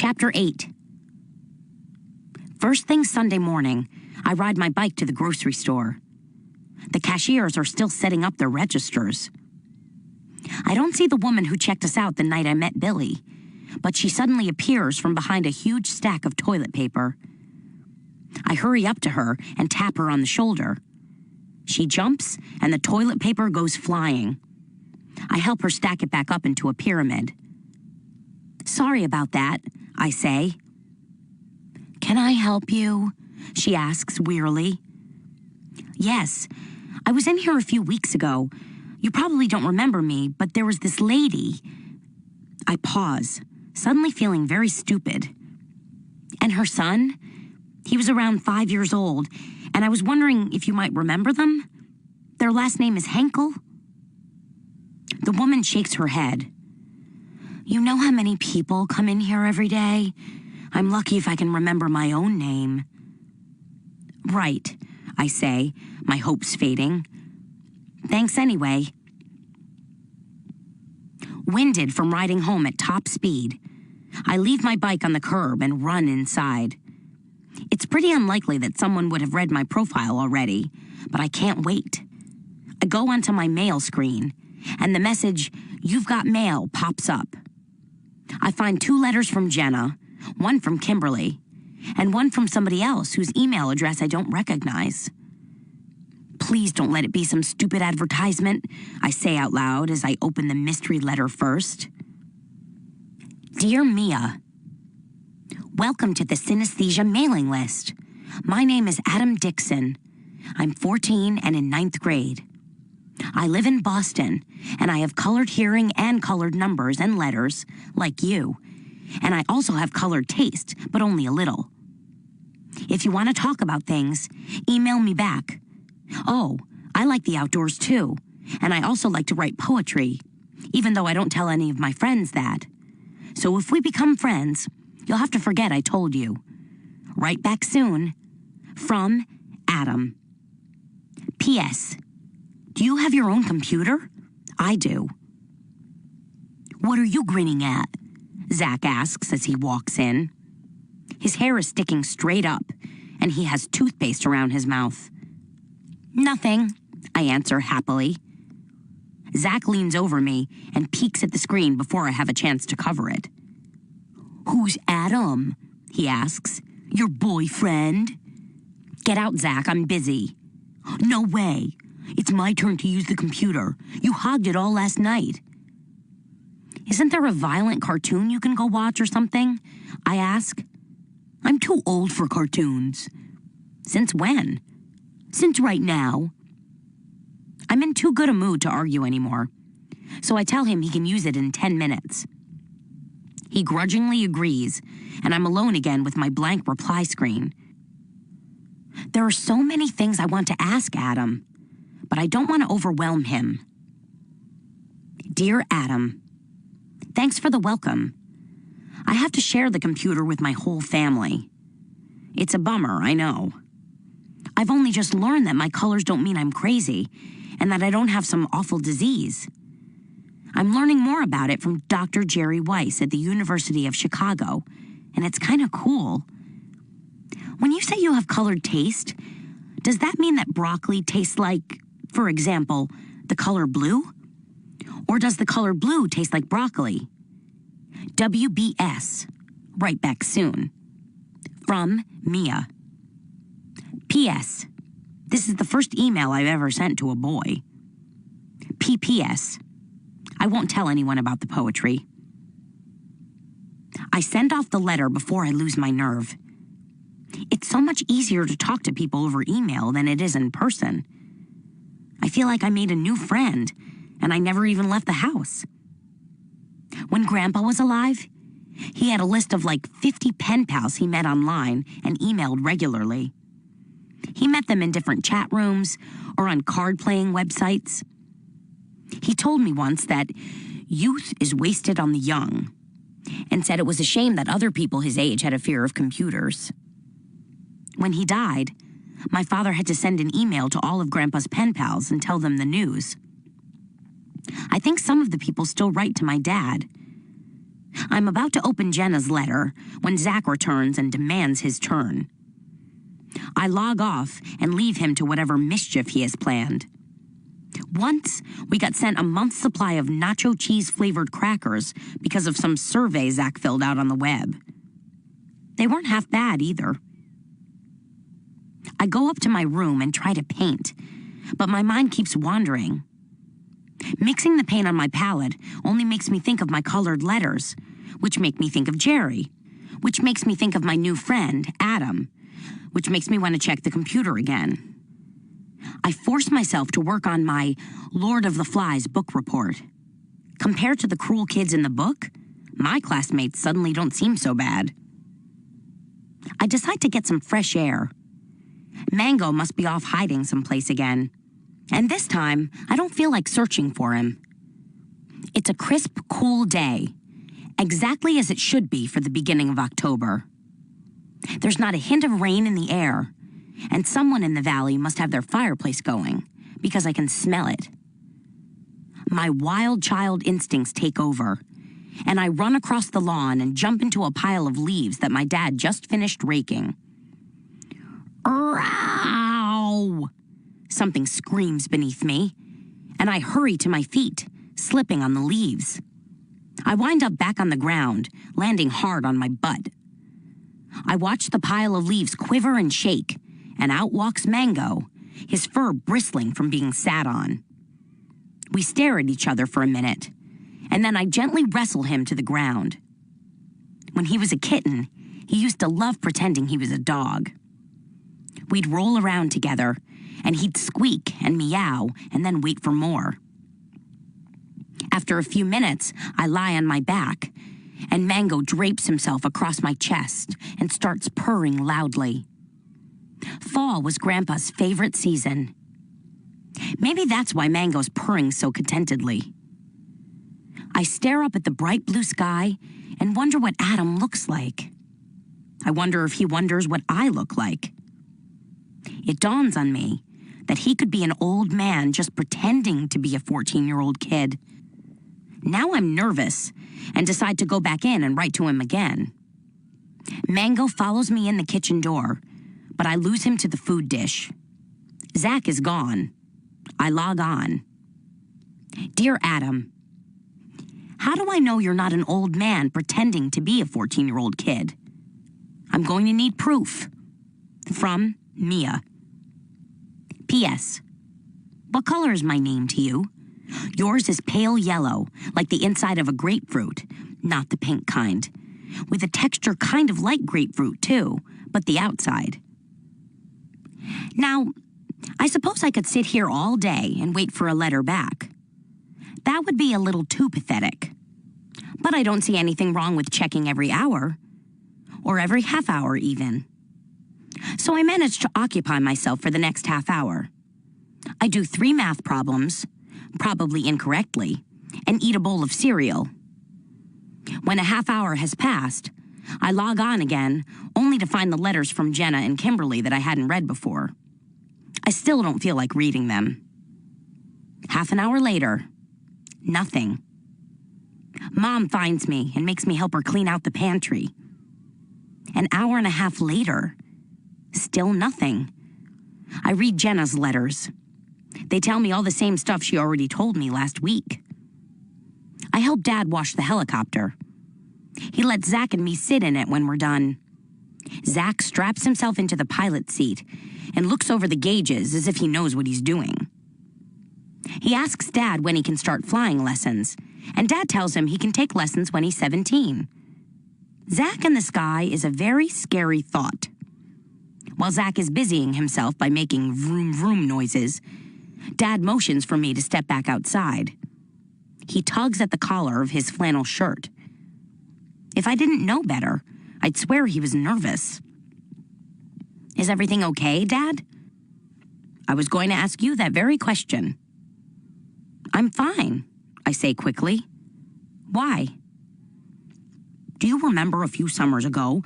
Chapter 8. First thing Sunday morning, I ride my bike to the grocery store. The cashiers are still setting up their registers. I don't see the woman who checked us out the night I met Billy, but she suddenly appears from behind a huge stack of toilet paper. I hurry up to her and tap her on the shoulder. She jumps, and the toilet paper goes flying. I help her stack it back up into a pyramid. "Sorry about that," I say. "Can I help you?" she asks wearily. "Yes, I was in here a few weeks ago. You probably don't remember me, but there was this lady." I pause, suddenly feeling very stupid. "And her son? He was around 5 years old, and I was wondering if you might remember them? Their last name is Henkel." The woman shakes her head. "You know how many people come in here every day? I'm lucky if I can remember my own name." "Right," I say, my hopes fading. "Thanks anyway." Winded from riding home at top speed, I leave my bike on the curb and run inside. It's pretty unlikely that someone would have read my profile already, but I can't wait. I go onto my mail screen, and the message, "You've got mail," pops up. I find 2 letters from Jenna, one from Kimberly, and one from somebody else whose email address I don't recognize. "Please don't let it be some stupid advertisement," I say out loud as I open the mystery letter first. "Dear Mia, welcome to the Synesthesia mailing list. My name is Adam Dixon. I'm 14 and in 9th grade. I live in Boston, and I have colored hearing and colored numbers and letters, like you. And I also have colored taste, but only a little. If you want to talk about things, email me back. Oh, I like the outdoors too, and I also like to write poetry, even though I don't tell any of my friends that. So if we become friends, you'll have to forget I told you. Write back soon. From Adam. P.S. Do you have your own computer? I do." "What are you grinning at?" Zach asks as he walks in. His hair is sticking straight up, and he has toothpaste around his mouth. "Nothing," I answer happily. Zach leans over me and peeks at the screen before I have a chance to cover it. "Who's Adam?" he asks. "Your boyfriend?" "Get out, Zach, I'm busy." "No way. It's my turn to use the computer. You hogged it all last night." "Isn't there a violent cartoon you can go watch or something?" I ask. "I'm too old for cartoons." "Since when?" "Since right now." I'm in too good a mood to argue anymore, so I tell him he can use it in 10 minutes. He grudgingly agrees, and I'm alone again with my blank reply screen. There are so many things I want to ask Adam, but I don't want to overwhelm him. Dear Adam, thanks for the welcome. I have to share the computer with my whole family. It's a bummer, I know. I've only just learned that my colors don't mean I'm crazy, and that I don't have some awful disease. I'm learning more about it from Dr. Jerry Weiss at the University of Chicago, and it's kind of cool. When you say you have colored taste, does that mean that broccoli tastes like, for example, the color blue? Or does the color blue taste like broccoli? WBS. Write back soon. From Mia. P.S. This is the first email I've ever sent to a boy. P.P.S. I won't tell anyone about the poetry. I send off the letter before I lose my nerve. It's so much easier to talk to people over email than it is in person. I feel like I made a new friend, and I never even left the house. When Grandpa was alive, he had a list of like 50 pen pals he met online and emailed regularly. He met them in different chat rooms or on card-playing websites. He told me once that youth is wasted on the young, and said it was a shame that other people his age had a fear of computers. When he died, my father had to send an email to all of Grandpa's pen pals and tell them the news. I think some of the people still write to my dad. I'm about to open Jenna's letter when Zach returns and demands his turn. I log off and leave him to whatever mischief he has planned. Once, we got sent a month's supply of nacho cheese-flavored crackers because of some survey Zach filled out on the web. They weren't half bad either. I go up to my room and try to paint, but my mind keeps wandering. Mixing the paint on my palette only makes me think of my colored letters, which make me think of Jerry, which makes me think of my new friend, Adam, which makes me want to check the computer again. I force myself to work on my Lord of the Flies book report. Compared to the cruel kids in the book, my classmates suddenly don't seem so bad. I decide to get some fresh air. Mango must be off hiding someplace again. And this time, I don't feel like searching for him. It's a crisp, cool day, exactly as it should be for the beginning of October. There's not a hint of rain in the air, and someone in the valley must have their fireplace going, because I can smell it. My wild child instincts take over, and I run across the lawn and jump into a pile of leaves that my dad just finished raking. Ow! Something screams beneath me, and I hurry to my feet, slipping on the leaves. I wind up back on the ground, landing hard on my butt. I watch the pile of leaves quiver and shake, and out walks Mango, his fur bristling from being sat on. We stare at each other for a minute, and then I gently wrestle him to the ground. When he was a kitten, he used to love pretending he was a dog. We'd roll around together, and he'd squeak and meow and then wait for more. After a few minutes, I lie on my back, and Mango drapes himself across my chest and starts purring loudly. Fall was Grandpa's favorite season. Maybe that's why Mango's purring so contentedly. I stare up at the bright blue sky and wonder what Adam looks like. I wonder if he wonders what I look like. It dawns on me that he could be an old man just pretending to be a 14-year-old kid. Now I'm nervous and decide to go back in and write to him again. Mango follows me in the kitchen door, but I lose him to the food dish. Zach is gone. I log on. Dear Adam, how do I know you're not an old man pretending to be a 14-year-old kid? I'm going to need proof. From Mia. P.S. What color is my name to you? Yours is pale yellow, like the inside of a grapefruit, not the pink kind, with a texture kind of like grapefruit too, but the outside. Now, I suppose I could sit here all day and wait for a letter back. That would be a little too pathetic. But I don't see anything wrong with checking every hour, or every half hour even. So I managed to occupy myself for the next half hour. I do 3 math problems, probably incorrectly, and eat a bowl of cereal. When a half hour has passed, I log on again, only to find the letters from Jenna and Kimberly that I hadn't read before. I still don't feel like reading them. Half an hour later, nothing. Mom finds me and makes me help her clean out the pantry. An hour and a half later, still nothing. I read Jenna's letters. They tell me all the same stuff she already told me last week. I help Dad wash the helicopter. He lets Zach and me sit in it when we're done. Zach straps himself into the pilot seat and looks over the gauges as if he knows what he's doing. He asks Dad when he can start flying lessons, and Dad tells him he can take lessons when he's 17. Zach in the sky is a very scary thought. While Zach is busying himself by making vroom vroom noises, Dad motions for me to step back outside. He tugs at the collar of his flannel shirt. If I didn't know better, I'd swear he was nervous. Is everything okay, Dad? I was going to ask you that very question. I'm fine, I say quickly. Why? Do you remember a few summers ago,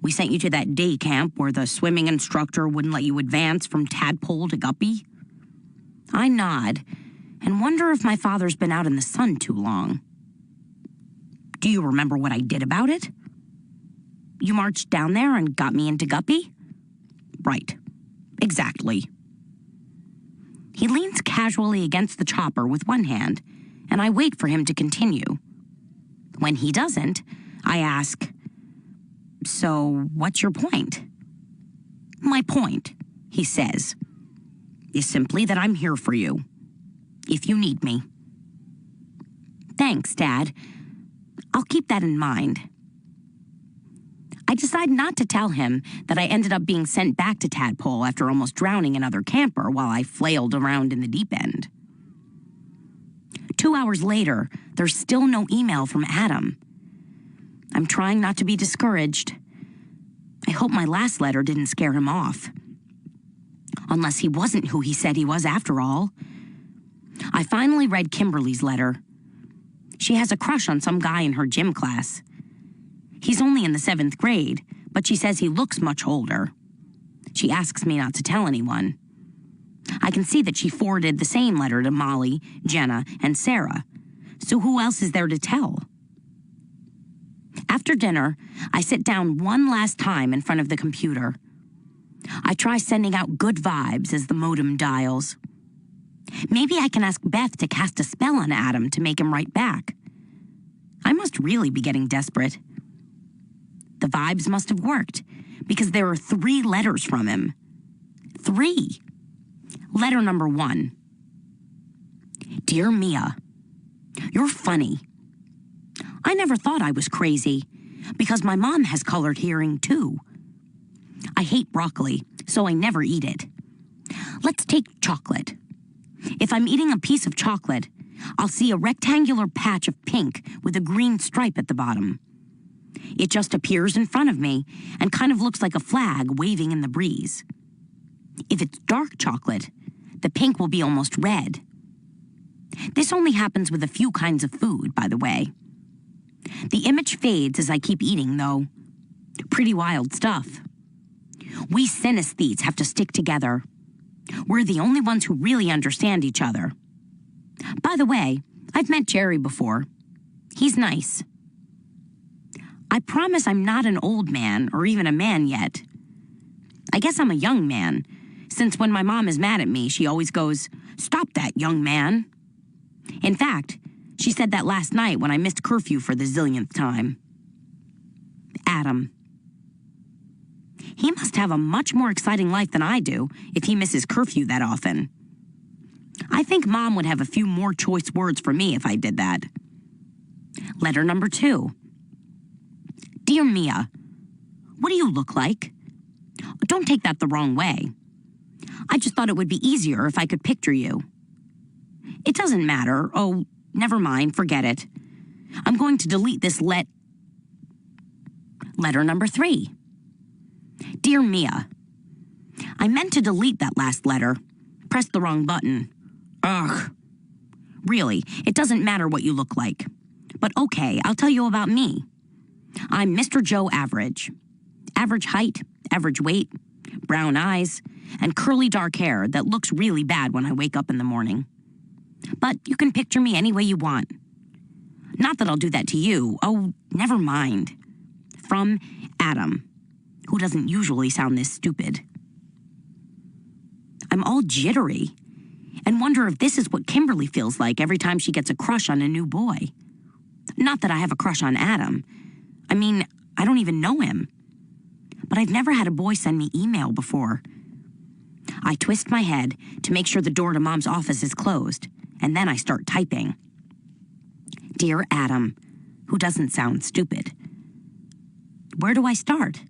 we sent you to that day camp where the swimming instructor wouldn't let you advance from tadpole to guppy? I nod and wonder if my father's been out in the sun too long. Do you remember what I did about it? You marched down there and got me into Guppy? Right. Exactly. He leans casually against the chopper with one hand, and I wait for him to continue. When he doesn't, I ask, "So, what's your point?" "My point," he says, "is simply that I'm here for you, if you need me." Thanks, Dad. I'll keep that in mind. I decide not to tell him that I ended up being sent back to Tadpole after almost drowning another camper while I flailed around in the deep end. 2 hours later, there's still no email from Adam. I'm trying not to be discouraged. I hope my last letter didn't scare him off. Unless he wasn't who he said he was after all. I finally read Kimberly's letter. She has a crush on some guy in her gym class. He's only in the 7th grade, but she says he looks much older. She asks me not to tell anyone. I can see that she forwarded the same letter to Molly, Jenna, and Sarah. So who else is there to tell? After dinner, I sit down one last time in front of the computer. I try sending out good vibes as the modem dials. Maybe I can ask Beth to cast a spell on Adam to make him write back. I must really be getting desperate. The vibes must have worked, because there are 3 letters from him. 3. Letter number 1. Dear Mia, you're funny. I never thought I was crazy, because my mom has colored hearing too. I hate broccoli, so I never eat it. Let's take chocolate. If I'm eating a piece of chocolate, I'll see a rectangular patch of pink with a green stripe at the bottom. It just appears in front of me and kind of looks like a flag waving in the breeze. If it's dark chocolate, the pink will be almost red. This only happens with a few kinds of food, by the way. The image fades as I keep eating, though. Pretty wild stuff. We synesthetes have to stick together. We're the only ones who really understand each other. By the way, I've met Jerry before. He's nice. I promise I'm not an old man or even a man yet. I guess I'm a young man, since when my mom is mad at me, she always goes, "Stop that, young man." In fact, she said that last night when I missed curfew for the zillionth time. Adam. He must have a much more exciting life than I do if he misses curfew that often. I think Mom would have a few more choice words for me if I did that. Letter number 2. Dear Mia, what do you look like? Don't take that the wrong way. I just thought it would be easier if I could picture you. It doesn't matter. Oh, never mind, forget it. I'm going to delete this Letter number 3. Dear Mia, I meant to delete that last letter. Pressed the wrong button. Ugh. Really, it doesn't matter what you look like. But okay, I'll tell you about me. I'm Mr. Joe Average. Average height, average weight, brown eyes, and curly dark hair that looks really bad when I wake up in the morning. But you can picture me any way you want. Not that I'll do that to you. Oh, never mind. From Adam, who doesn't usually sound this stupid. I'm all jittery and wonder if this is what Kimberly feels like every time she gets a crush on a new boy. Not that I have a crush on Adam. I mean, I don't even know him. But I've never had a boy send me email before. I twist my head to make sure the door to Mom's office is closed, and then I start typing. Dear Adam, who doesn't sound stupid. Where do I start?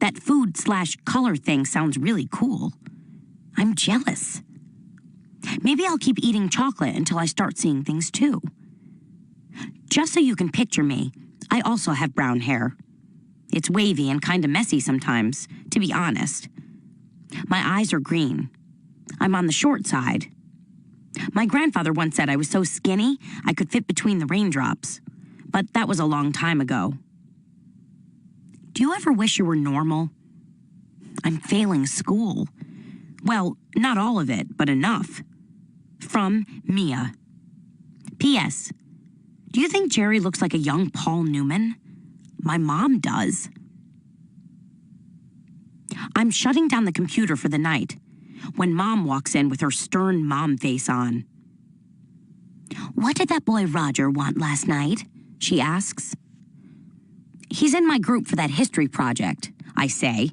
That food/color thing sounds really cool. I'm jealous. Maybe I'll keep eating chocolate until I start seeing things too. Just so you can picture me, I also have brown hair. It's wavy and kind of messy sometimes, to be honest. My eyes are green. I'm on the short side. My grandfather once said I was so skinny I could fit between the raindrops, but that was a long time ago. Do you ever wish you were normal? I'm failing school. Well, not all of it, but enough. From Mia. P.S. Do you think Jerry looks like a young Paul Newman? My mom does. I'm shutting down the computer for the night when Mom walks in with her stern mom face on. "What did that boy Roger want last night?" she asks. "He's in my group for that history project," I say,